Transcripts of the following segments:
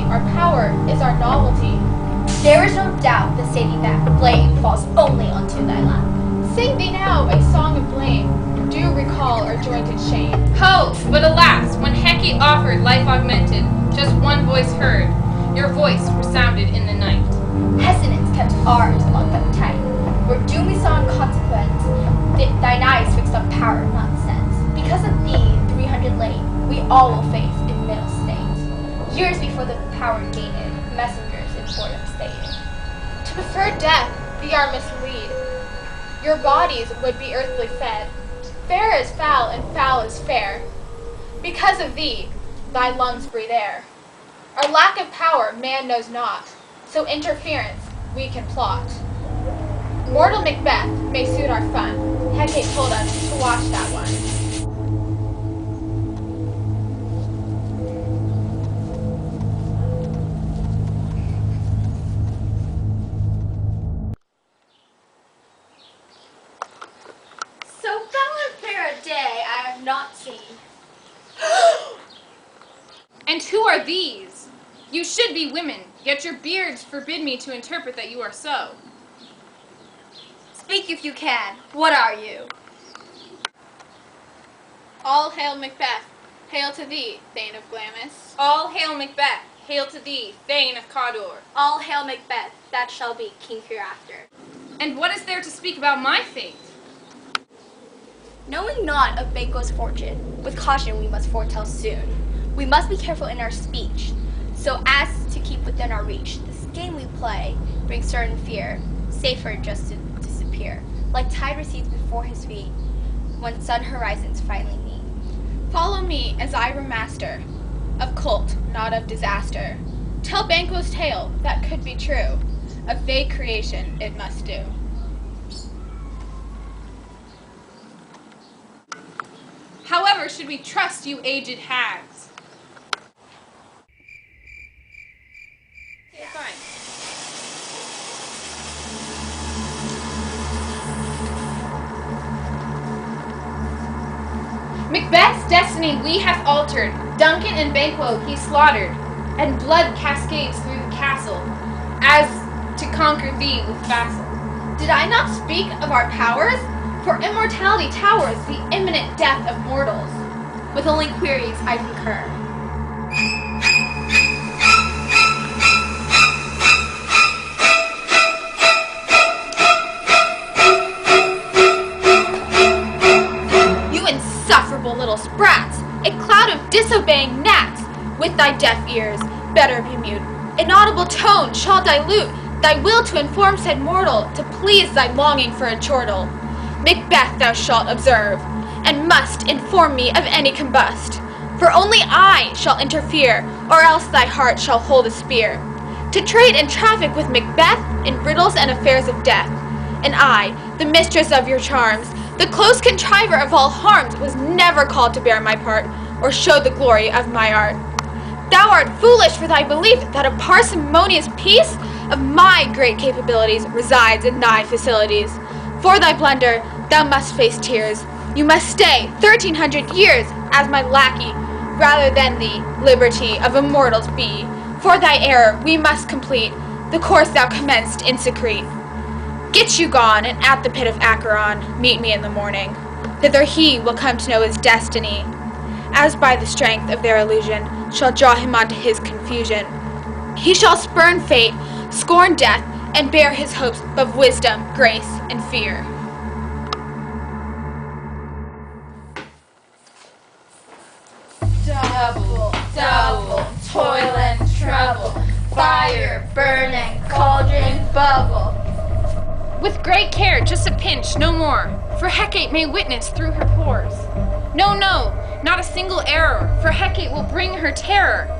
our power is our novelty. There is no doubt the saving that blame falls only onto thy lap. Sing thee now a song of blame. Do recall our jointed shame. Ho! But alas, when Hecate offered life augmented, just one voice heard, your voice resounded in the night. Hesitance kept ours locked up tight. Where doom we saw in consequence, thine eyes fixed on power, not sense. Because of thee, 300 late, we all will face in middle states. Years before the power gained, messengers in boredom stayed. To prefer death, thee are mislead. Your bodies would be earthly fed. Fair is foul, and foul is fair. Because of thee, thy lungs breathe air. Our lack of power man knows not, so interference we can plot. Mortal Macbeth may suit our fun. Hecate told us to watch that one. So foul and fair a day I have not seen. And who are these? You should be women, yet your beards forbid me to interpret that you are so. Speak if you can. What are you? All hail Macbeth. Hail to thee, Thane of Glamis. All hail Macbeth, hail to thee, Thane of Cawdor. All hail Macbeth, that shall be king hereafter. And what is there to speak about my fate? Knowing not of Banquo's fortune, with caution we must foretell soon. We must be careful in our speech, so as to keep within our reach. This game we play brings certain fear, safer just to disappear, like tide recedes before his feet, when sun horizons finally meet. Follow me as I remaster, of cult, not of disaster. Tell Banquo's tale, that could be true. A vague creation it must do. However should we trust you aged hags? Okay, fine. Macbeth's destiny we have altered. Duncan and Banquo he slaughtered, and blood cascades through the castle, as to conquer thee with vassal. Did I not speak of our powers? For immortality towers the imminent death of mortals. With only queries I concur. You insufferable little sprats, a cloud of disobeying gnats, with thy deaf ears, better be mute. Inaudible tone shall dilute thy will to inform said mortal, to please thy longing for a chortle. Macbeth thou shalt observe, and must inform me of any combust. For only I shall interfere, or else thy heart shall hold a spear. To trade and traffic with Macbeth in riddles and affairs of death. And I, the mistress of your charms, the close contriver of all harms, was never called to bear my part, or show the glory of my art. Thou art foolish for thy belief that a parsimonious piece of my great capabilities resides in thy facilities. For thy blunder, thou must face tears. You must stay 1,300 years as my lackey, rather than the liberty of immortals be. For thy error we must complete the course thou commenced in secret. Get you gone, and at the pit of Acheron meet me in the morning. Thither he will come to know his destiny, as by the strength of their illusion shall draw him unto his confusion. He shall spurn fate, scorn death, and bear his hopes of wisdom, grace, and fear. Double, double, toil and trouble, fire, burning, cauldron, bubble. With great care, just a pinch, no more, for Hecate may witness through her pores. No, no, not a single error, for Hecate will bring her terror.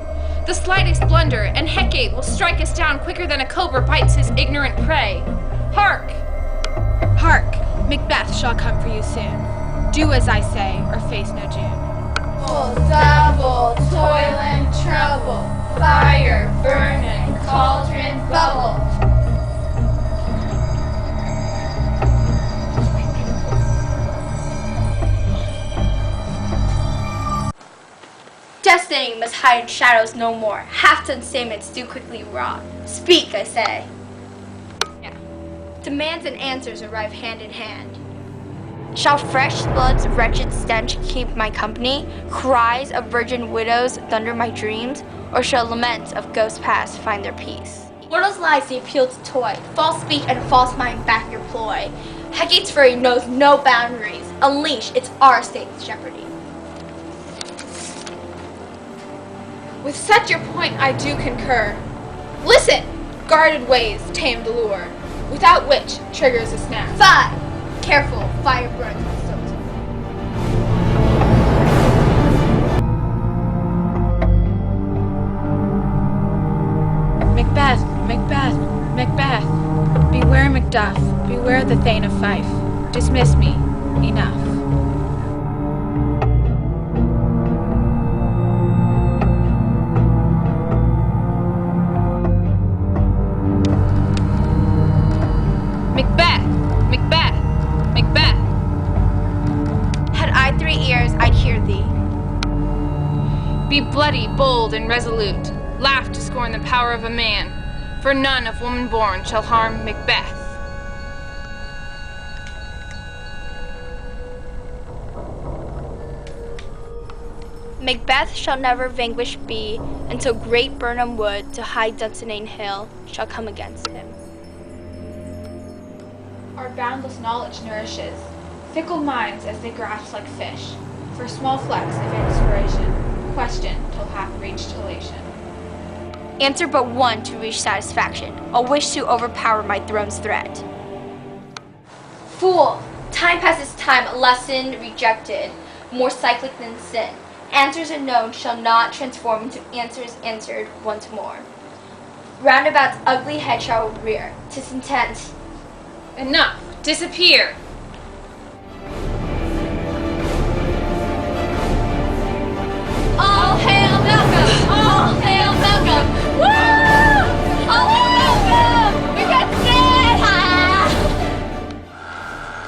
The slightest blunder, and Hecate will strike us down quicker than a cobra bites his ignorant prey. Hark! Hark, Macbeth shall come for you soon. Do as I say, or face no doom. Double, toil and trouble, fire, burning, cauldron, bubble. thing must hide in shadows no more. Half-done statements do quickly rot. Speak, I say. Yeah. Demands and answers arrive hand in hand. Shall fresh blood's wretched stench keep my company? Cries of virgin widows thunder my dreams? Or shall laments of ghosts past find their peace? Mortals' lies the appeal to toy. False speech and false mind back your ploy. Hecate's fury knows no boundaries. Unleash, it's our state's jeopardy. With such your point I do concur. Listen! Guarded ways tame the lure, without which triggers a snap. 5. Careful, fire burns my soul. Macbeth, Macbeth, Macbeth. Beware Macduff, beware the Thane of Fife. Dismiss me. Enough. Macbeth! Macbeth! Macbeth! Had I 3 ears, I'd hear thee. Be bloody, bold, and resolute. Laugh to scorn the power of a man, for none of woman born shall harm Macbeth. Macbeth shall never vanquished be until great Burnham Wood to high Dunsinane Hill shall come against him. Our boundless knowledge nourishes fickle minds as they grasp like fish, for small flecks of inspiration, question till hath reached elation. Answer but one to reach satisfaction, a wish to overpower my throne's threat. Fool! Time passes time, a lesson rejected, more cyclic than sin. Answers unknown shall not transform into answers answered once more. Roundabout's ugly head shall rear, 'tis intent. Enough! Disappear! All hail Malcolm! All hail Malcolm! Woo! All hail Malcolm! We got dead!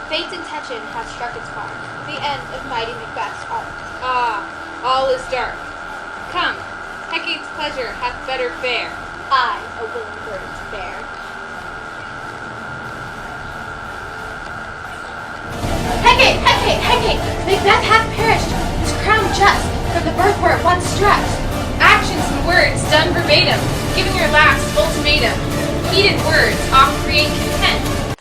Fate's intention hath struck its mark. The end of mighty Macbeth's arc. Ah, all is dark. Come, Hecate's pleasure hath better fare. I, a willing burden to bear. Hecate! Hecate! Hecate! Macbeth hath perished, his crown just, from the birth where it once struck. Actions and words done verbatim, giving your last ultimatum. Heated words oft create content.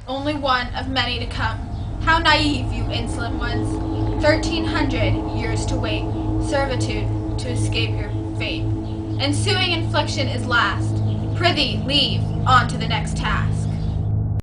Only one of many to come. How naive, you insolent ones. 1,300 years to wait, servitude to escape your fate. Ensuing infliction is last. Prithee, leave, on to the next task.